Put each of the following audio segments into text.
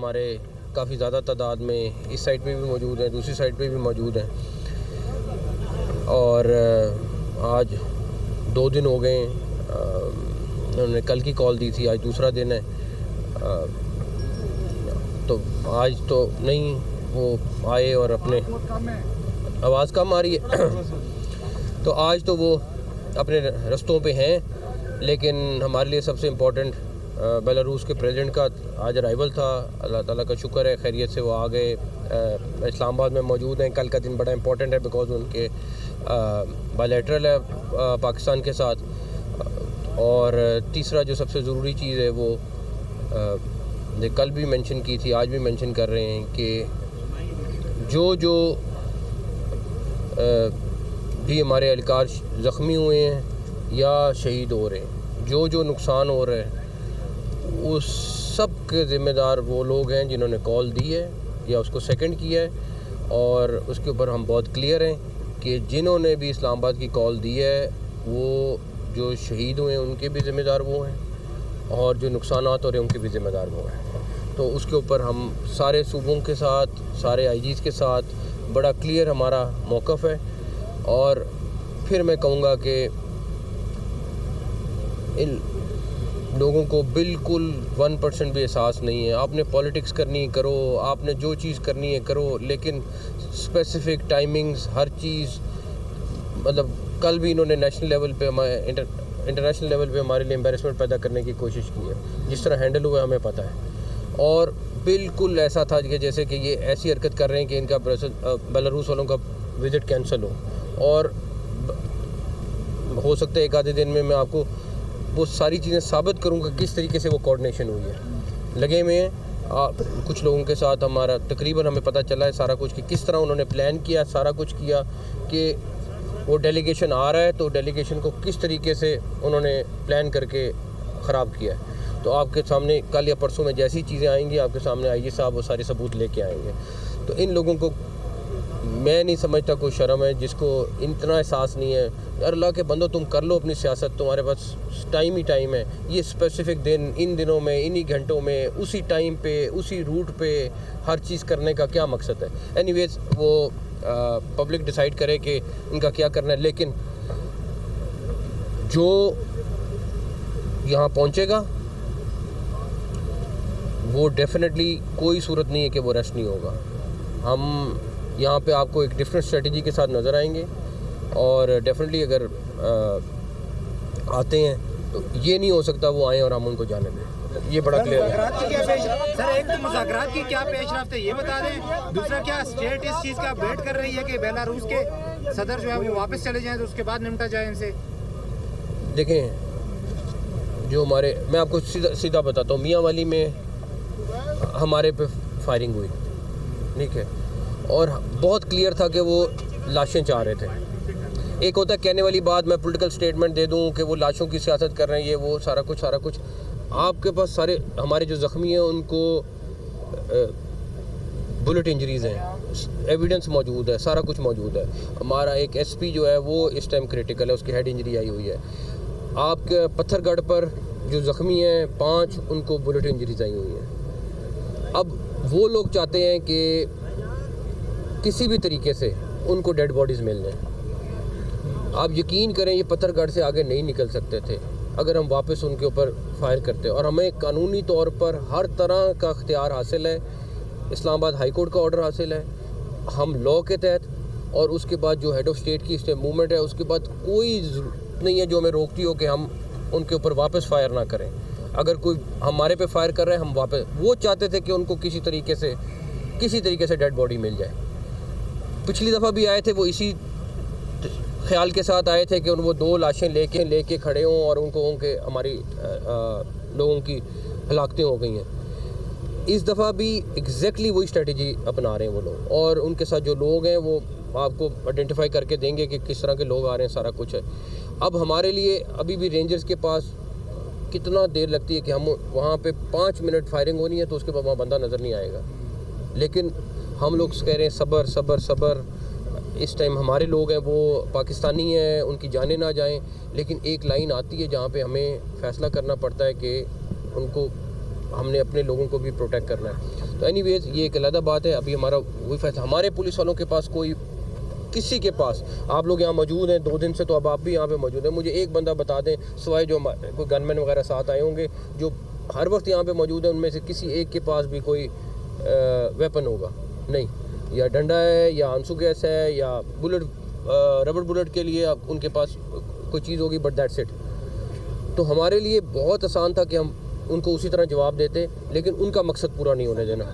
हमारे काफ़ी ज़्यादा तादाद में इस साइड पे भी मौजूद हैं, दूसरी साइड पे भी मौजूद हैं। और आज 2 दिन हो गए, उन्होंने कल की कॉल दी थी, आज दूसरा दिन है। तो आज तो नहीं वो आए और अपने आवाज़ कम आ रही है तो आज तो वो अपने रस्तों पे हैं। लेकिन हमारे लिए सबसे इम्पोर्टेंट बेलारूस के प्रेसिडेंट का आज अराइवल था। अल्लाह ताला का शुक्र है, खैरियत से वो आ गए, इस्लामाबाद में मौजूद हैं। कल का दिन बड़ा इम्पोर्टेंट है बिकॉज़ उनके बायलैटरल है पाकिस्तान के साथ। और तीसरा जो सबसे ज़रूरी चीज़ है वो कल भी मेंशन की थी, आज भी मेंशन कर रहे हैं कि जो भी हमारे एहलकार ज़ख्मी हुए हैं या शहीद हो रहे हैं, जो नुकसान हो रहा है उस सब के ज़िम्मेदार वो लोग हैं जिन्होंने कॉल दी है या उसको सेकंड किया है। और उसके ऊपर हम बहुत क्लियर हैं कि जिन्होंने भी इस्लामाबाद की कॉल दी है वो जो शहीद हुए हैं उनके भी ज़िम्मेदार वो हैं और जो नुकसान हो रहे हैं उनके भी ज़िम्मेदार वो हैं। तो उसके ऊपर हम सारे सूबों के साथ, सारे आईजीज़ के साथ बड़ा क्लियर हमारा मौक़िफ़ है। और फिर मैं कहूँगा कि इन लोगों को बिल्कुल 1% भी एहसास नहीं है। आपने पॉलिटिक्स करनी है करो, आपने जो चीज़ करनी है करो, लेकिन स्पेसिफ़िक टाइमिंग्स हर चीज़, मतलब कल भी इन्होंने नेशनल लेवल पे हमारे इंटरनेशनल लेवल पे हमारे लिए एम्बैरेसमेंट पैदा करने की कोशिश की है। जिस तरह हैंडल हुआ हमें पता है। और बिल्कुल ऐसा था कि जैसे कि ये ऐसी हरकत कर रहे हैं कि इनका बेलारूस वालों का विज़िट कैंसिल हो। और हो सकता है एक आधे दिन में मैं आपको वो सारी चीज़ें साबित करूँगा किस तरीके से वो कोऑर्डिनेशन हुई है। लगे हुए हैं कुछ लोगों के साथ हमारा तकरीबन हमें पता चला है सारा कुछ कि किस तरह उन्होंने प्लान किया, सारा कुछ किया कि वो डेलीगेशन आ रहा है तो डेलीगेशन को किस तरीके से उन्होंने प्लान करके ख़राब किया है। तो आपके सामने कल या परसों में जैसी चीज़ें आएंगी आपके सामने आईजी साहब वो सारे सबूत लेके आएंगे। तो इन लोगों को मैं नहीं समझता कोई शर्म है जिसको इतना एहसास नहीं है। यार अल्लाह के बंदो, तुम कर लो अपनी सियासत, तुम्हारे पास टाइम ही टाइम है। ये स्पेसिफ़िक दिन, इन दिनों में, इन्हीं घंटों में, उसी टाइम पे, उसी रूट पे हर चीज़ करने का क्या मकसद है। एनीवेज वो पब्लिक डिसाइड करे कि इनका क्या करना है। लेकिन जो यहाँ पहुँचेगा वो डेफिनेटली कोई सूरत नहीं है कि वो रेस्ट नहीं होगा। हम यहाँ पे आपको एक डिफरेंट स्ट्रेटजी के साथ नज़र आएंगे और डेफिनेटली अगर आते हैं तो ये नहीं हो सकता वो आएँ और हम उनको जाने दें। ये बड़ा क्लियर है। सर एक तो मुज़ाकरात की क्या पेशरफ्त है ये बता दें, दूसरा क्या स्टेट इस चीज़ का वेट कर रही है कि बेलारूस के सदर जो है वो वापस चले जाएं तो उसके बाद निपटा जाए इनसे। देखें जो हमारे, मैं आपको सीधा बताता हूँ, मियाँ वाली में हमारे पे फायरिंग हुई, ठीक है, और बहुत क्लियर था कि वो लाशें चाह रहे थे। एक होता है कहने वाली बात, मैं पॉलिटिकल स्टेटमेंट दे दूं कि वो लाशों की सियासत कर रहे हैं, ये वो सारा कुछ। आपके पास सारे हमारे जो ज़ख्मी हैं उनको बुलेट इंजरीज़ हैं, एविडेंस मौजूद है, सारा कुछ मौजूद है। हमारा एक एसपी जो है वो इस टाइम क्रिटिकल है, उसकी हेड इंजरी आई हुई है। आपके पत्थरगढ़ पर जो ज़ख्मी हैं 5, उनको बुलेट इंजरीज आई हुई हैं। अब वो लोग चाहते हैं कि किसी भी तरीके से उनको डेड बॉडीज़ मिल जाएं। आप यकीन करें ये पत्थरगढ़ से आगे नहीं निकल सकते थे अगर हम वापस उनके ऊपर फायर करते। और हमें कानूनी तौर पर हर तरह का इख्तियार हासिल है, इस्लामाबाद हाई कोर्ट का ऑर्डर हासिल है, हम लॉ के तहत। और उसके बाद जो हेड ऑफ स्टेट की स्टेट मूवमेंट है, उसके बाद कोई ज़रूरत नहीं है जो हमें रोकती हो कि हम उनके ऊपर वापस फायर ना करें। अगर कोई हमारे पे फायर कर रहे हैं हम वापस, वो चाहते थे कि उनको किसी तरीके से डेड बॉडी मिल जाए। पिछली दफ़ा भी आए थे वो इसी ख्याल के साथ आए थे कि वो 2 लाशें लेके खड़े हों और उनके हमारी लोगों की हलाकतें हो गई हैं। इस दफ़ा भी एग्जैक्टली वही स्ट्रेटजी अपना रहे हैं वो लोग, और उनके साथ जो लोग हैं वो आपको आइडेंटिफाई करके देंगे कि किस तरह के लोग आ रहे हैं, सारा कुछ है। अब हमारे लिए अभी भी रेंजर्स के पास कितना देर लगती है कि हम वहाँ पे 5 मिनट फायरिंग होनी है तो उसके बाद वहाँ बंदा नज़र नहीं आएगा। लेकिन हम लोग कह रहे हैं सब्र सब्र सब्र। इस टाइम हमारे लोग हैं वो पाकिस्तानी हैं, उनकी जानें ना जाएं, लेकिन एक लाइन आती है जहाँ पे हमें फ़ैसला करना पड़ता है कि हमने अपने लोगों को भी प्रोटेक्ट करना है। तो एनीवेज ये एक अलग बात है। अभी हमारा वही फैसला, हमारे पुलिस वालों के पास कोई, किसी के पास, आप लोग यहाँ मौजूद हैं 2 दिन से, तो अब आप भी यहाँ पे मौजूद हैं, मुझे एक बंदा बता दें सिवाय जो कोई गनमैन वगैरह साथ आए होंगे जो हर वक्त यहाँ पे मौजूद है, उनमें से किसी एक के पास भी कोई वेपन होगा नहीं, या डंडा है या आंसू गैस है या बुलेट, रबर बुलेट के लिए उनके पास कोई चीज़ होगी, बट दैट्स इट। तो हमारे लिए बहुत आसान था कि हम उनको उसी तरह जवाब देते, लेकिन उनका मकसद पूरा नहीं होने देना।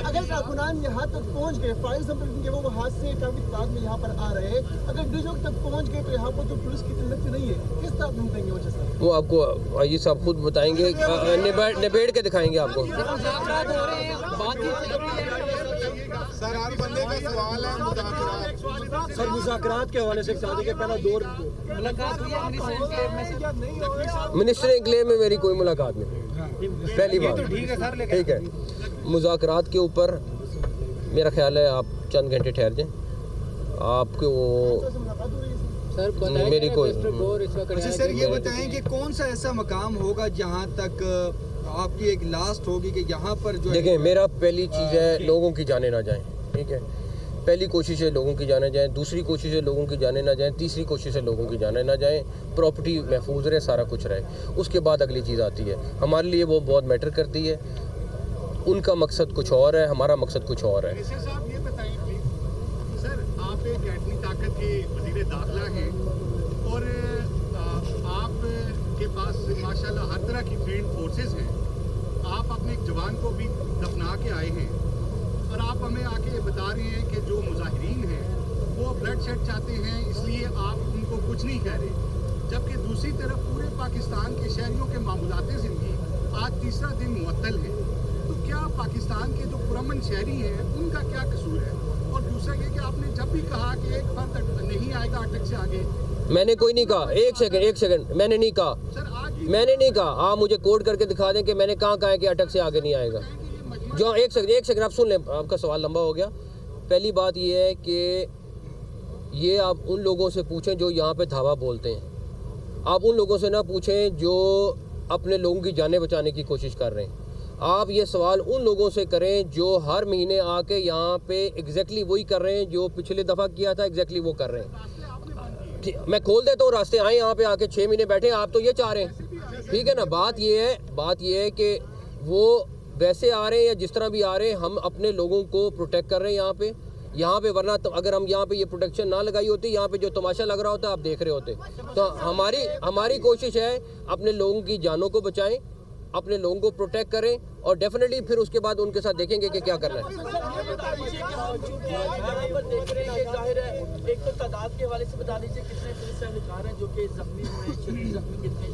अगर कारकुनान यहाँ तक पहुँच गए, फॉर एग्जाम्पल वो हादसे काफी तादाद में यहाँ पर आ रहे हैं, अगर डिजोक तक पहुँच गए तो यहाँ पर तो पुलिस की तनख्वाह नहीं है, किस तरह ढूंढेंगे वो चीज़? वो आपको आइए साहब खुद बताएंगे, निबेड़ के दिखाएंगे आपको। सर हर बंदे का सवाल है सर मुज़ाकरात के हवाले से शादी के पहला दौर मुलाकात हुई है मिनिस्टर एनक्लेव में मेरी कोई मुलाकात नहीं, पहली बात। ठीक है, मुज़ाकरात के ऊपर मेरा ख्याल है आप चंद घंटे ठहर जाएं, आपको मेरी कोई। अच्छा सर ये बताएं कि कौन सा ऐसा मकाम होगा जहां तक आपकी एक लास्ट होगी कि यहाँ पर जो देखें, मेरा पहली चीज़ है लोगों की जाने ना जाएं, ठीक है, पहली कोशिश है लोगों की जाने जाएं, दूसरी कोशिश है लोगों की जाने ना जाएं, तीसरी कोशिश है लोगों की जाने ना जाएं, प्रॉपर्टी महफूज रहे, सारा कुछ रहे, उसके बाद अगली चीज़ आती है। हमारे लिए वो बहुत मैटर करती है, उनका मकसद कुछ और है, हमारा मकसद कुछ और है। साहब ये बताइए प्लीज, सर आप एक एटमी ताकत के वज़ीर दाखिला हैं और आपके पास माशाल्लाह हर तरह की ट्रेंड फोर्सेस हैं, आप अपने एक जवान को भी दफना के आए हैं और आप हमें आके बता रहे हैं कि जो मुजाहिरीन हैं वो ब्लड शेड चाहते हैं, इसलिए आप उनको कुछ नहीं कह रहे, जबकि दूसरी तरफ पूरे पाकिस्तान के शहरियों के मामूलात ज़िंदगी आज तीसरा दिन मुअत्तल है। तो क्या पाकिस्तान के जो पुरअमन शहरी हैं उनका क्या कसूर है? और दूसरा ये कि आपने जब भी कहा कि एक फर्द नहीं आएगा अटक से आगे, मैंने कोई नहीं कहा, एक सेकंड, मैंने नहीं कहा, मैंने नहीं कहा, आप मुझे कोड करके दिखा दें कि मैंने कहाँ कहा है कि अटक से आगे नहीं आएगा। जो एक सेकंड आप सुन लें, आपका सवाल लंबा हो गया। पहली बात ये है कि ये आप उन लोगों से पूछें जो यहाँ पे धावा बोलते हैं, आप उन लोगों से ना पूछें जो अपने लोगों की जानें बचाने की कोशिश कर रहे हैं। आप ये सवाल उन लोगों से करें जो हर महीने आके यहाँ पे एग्जैक्टली वही कर रहे हैं जो पिछले दफ़ा किया था, एग्जैक्टली वो कर रहे हैं। मैं खोल देता हूँ रास्ते, आए यहाँ पे आके 6 महीने बैठे, आप तो ये चाह रहे हैं, ठीक है ना। बात ये है कि वो वैसे आ रहे हैं या जिस तरह भी आ रहे हैं, हम अपने लोगों को प्रोटेक्ट कर रहे हैं यहाँ पे वरना तो अगर हम यहाँ पे ये प्रोटेक्शन ना लगाई होती, यहाँ पे जो तमाशा लग रहा होता आप देख रहे होते। तो हमारी कोशिश है अपने लोगों की जानों को बचाएं, अपने लोगों को प्रोटेक्ट करें और डेफिनेटली फिर उसके बाद उनके साथ देखेंगे कि क्या करना है। एक तो तादाद के हवाले से बता दीजिए कितने पुलिस एहलकार हैं जो कि जख्मी हुए, जख्मी कितने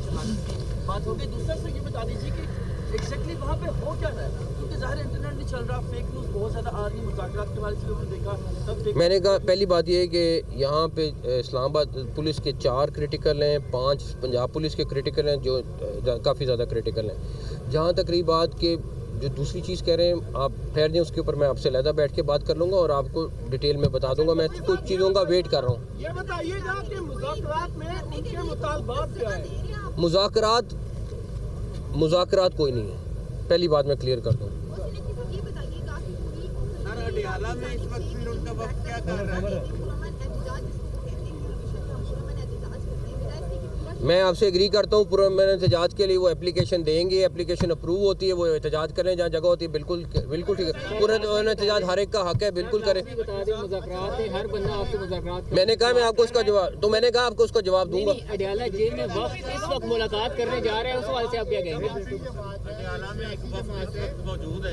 बात होगी। दूसरा से ये बता दीजिए कि एग्जैक्टली वहाँ पे हो क्या रहा है, क्योंकि ज़ाहिर इंटरनेट नहीं चल रहा, फेक न्यूज़ बहुत ज़्यादा आ रही है, मुज़ाकरात के हवाले से लोगों ने देखा सब। मैंने कहा पहली बात ये है कि यहाँ पे इस्लामाबाद पुलिस के 4 क्रिटिकल हैं, 5 पंजाब पुलिस के क्रिटिकल हैं जो काफ़ी ज़्यादा क्रिटिकल हैं। जहाँ तक रही बात के जो दूसरी चीज़ कह रहे हैं, आप ठहर जाएं, उसके ऊपर मैं आपसे अलहदा बैठ के बात कर लूँगा और आपको डिटेल में बता दूँगा। मैं कुछ चीज़ों का वेट कर रहा हूँ। ये बताइएगा कि मुज़ाकरात में उनके मुतालबात क्या है? मुज़ाकरात कोई नहीं है, पहली बात मैं क्लियर कर दूँ। अडियाला में इस वक्त फिर उनका वक्त क्या कर रहा है? मैं आपसे एग्री करता हूँ, पुरअमन एहतजाज के लिए वो एप्लीकेशन देंगे, एप्लीकेशन अप्रूव होती है, वो एहतजाज करें जहाँ जगह होती है, बिल्कुल ठीक है। पुरअमन एहतजाज हर एक का हक है, बिल्कुल करें। मैंने कहा मैं आपको उसका जवाब, तो मैंने कहा आपको उसका जवाब दूंगा। अडियाला जेल में इस वक्त मुलाकात करने जा रहे हैं, उस सवाल से आप क्या कहेंगे? अडियाला में एक वक्त मौजूद है,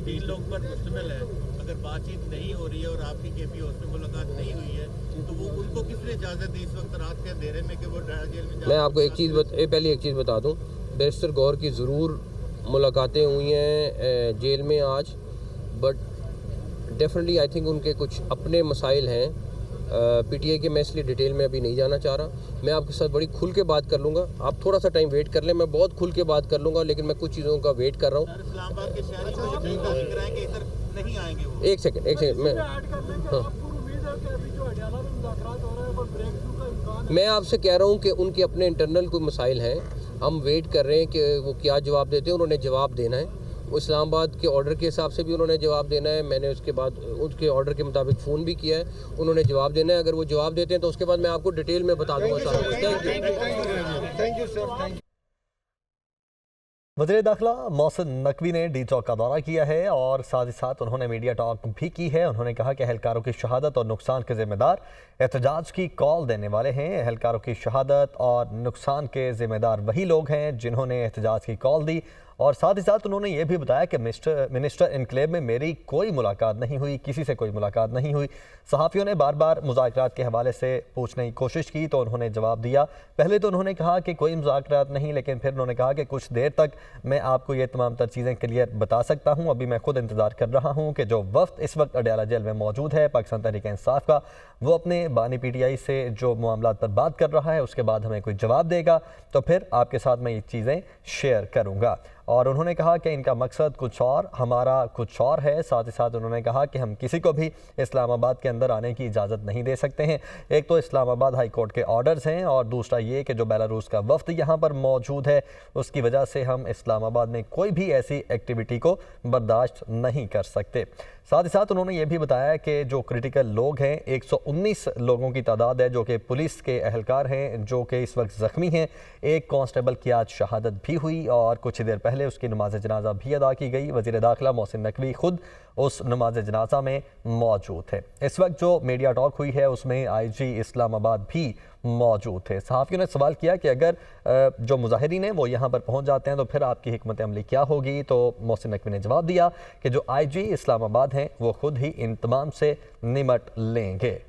3 लोग पर मुश्तमिल है। अगर बातचीत नहीं हो रही है और आपकी केपी हाउस में मुलाकात नहीं हुई है तो वो उनको किसने इजाज़त दी इस वक्त रात के अंधेरे में कि वो जेल में? मैं आपको पहले एक चीज़ बता दूं, बैरिस्टर गौर की ज़रूर मुलाकातें हुई हैं जेल में आज, बट डेफिनेटली आई थिंक उनके कुछ अपने मसाइल हैं पीटीआई के। मैं इसलिए डिटेल में अभी नहीं जाना चाह रहा, मैं आपके साथ बड़ी खुल के बात कर लूँगा। आप थोड़ा सा टाइम वेट कर लें, मैं बहुत खुल के बात कर लूँगा, लेकिन मैं कुछ चीज़ों का वेट कर रहा हूँ। इस्लामाबाद के शहरी को यकीन कराएं कि इधर नहीं आएंगे वो। एक सेकंड मैं आपसे कह रहा हूँ कि उनके अपने इंटरनल कोई मसाइल हैं, हम वेट कर रहे हैं कि वो क्या जवाब देते हैं। उन्होंने जवाब देना है, इस्लामाबाद के ऑर्डर के हिसाब से भी उन्होंने जवाब देना है। मैंने उसके बाद उनके ऑर्डर के मुताबिक फ़ोन भी किया है, उन्होंने जवाब देना है। अगर वो जवाब देते हैं तो उसके बाद मैं आपको डिटेल में बता दूँगा सारा कुछ। Thank you sir. वज़ीर दाखिला मोहसिन नकवी ने डी चौक का दौरा किया है और साथ ही साथ उन्होंने मीडिया टॉक भी की है। उन्होंने कहा कि अहलकारों की शहादत और नुकसान के ज़िम्मेदार एहतजाज की कॉल देने वाले हैं। अहलकारों की शहादत और नुकसान के ज़िम्मेदार वही लोग हैं जिन्होंने एहतजाज की कॉल दी। और साथ ही साथ उन्होंने ये भी बताया कि मिनिस्टर इनक्लेव में मेरी कोई मुलाकात नहीं हुई, किसी से कोई मुलाकात नहीं हुई। सहाफ़ियों ने बार बार मुज़ाकरात के हवाले से पूछने की कोशिश की तो उन्होंने जवाब दिया। पहले तो उन्होंने कहा कि कोई मुज़ाकरात नहीं, लेकिन फिर उन्होंने कहा कि कुछ देर तक मैं आपको ये तमाम तर चीज़ें क्लियर बता सकता हूँ। अभी मैं खुद इंतज़ार कर रहा हूँ कि जो वफ्द इस वक्त अडयाला जेल में मौजूद है पाकिस्तान तहरीक इंसाफ का, वो अपने बानी PTI से जो मामलात पर बात कर रहा है उसके बाद हमें कोई जवाब देगा तो फिर आपके साथ मैं ये चीज़ें शेयर करूँगा। और उन्होंने कहा कि इनका मकसद कुछ और, हमारा कुछ और है। साथ ही साथ उन्होंने कहा कि हम किसी को भी इस्लामाबाद के अंदर आने की इजाज़त नहीं दे सकते हैं। एक तो इस्लामाबाद हाई कोर्ट के ऑर्डर्स हैं और दूसरा ये कि जो बेलारूस का वफ्द यहाँ पर मौजूद है उसकी वजह से हम इस्लामाबाद में कोई भी ऐसी एक्टिविटी को बर्दाश्त नहीं कर सकते। साथ ही साथ उन्होंने ये भी बताया कि जो क्रिटिकल लोग हैं 119 लोगों की तादाद है जो कि पुलिस के अहलकार हैं जो कि इस वक्त ज़ख्मी हैं। एक कांस्टेबल की आज शहादत भी हुई और कुछ देर पहले उसकी नमाज जनाजा भी अदा की गई। वज़ीर दाखिला मोहसिन नकवी खुद उस नमाज जनाजा में मौजूद थे। इस वक्त जो मीडिया टॉक हुई है उसमें IG इस्लामाबाद भी मौजूद थे। सहाफ़ियों ने सवाल किया कि अगर जो मुजाहिरीन हैं वो यहाँ पर पहुँच जाते हैं तो फिर आपकी हिकमत अमली क्या होगी। तो मोहसिन नकवी ने जवाब दिया कि जो IG इस्लामाबाद हैं वो खुद ही इन तमाम से निमट लेंगे।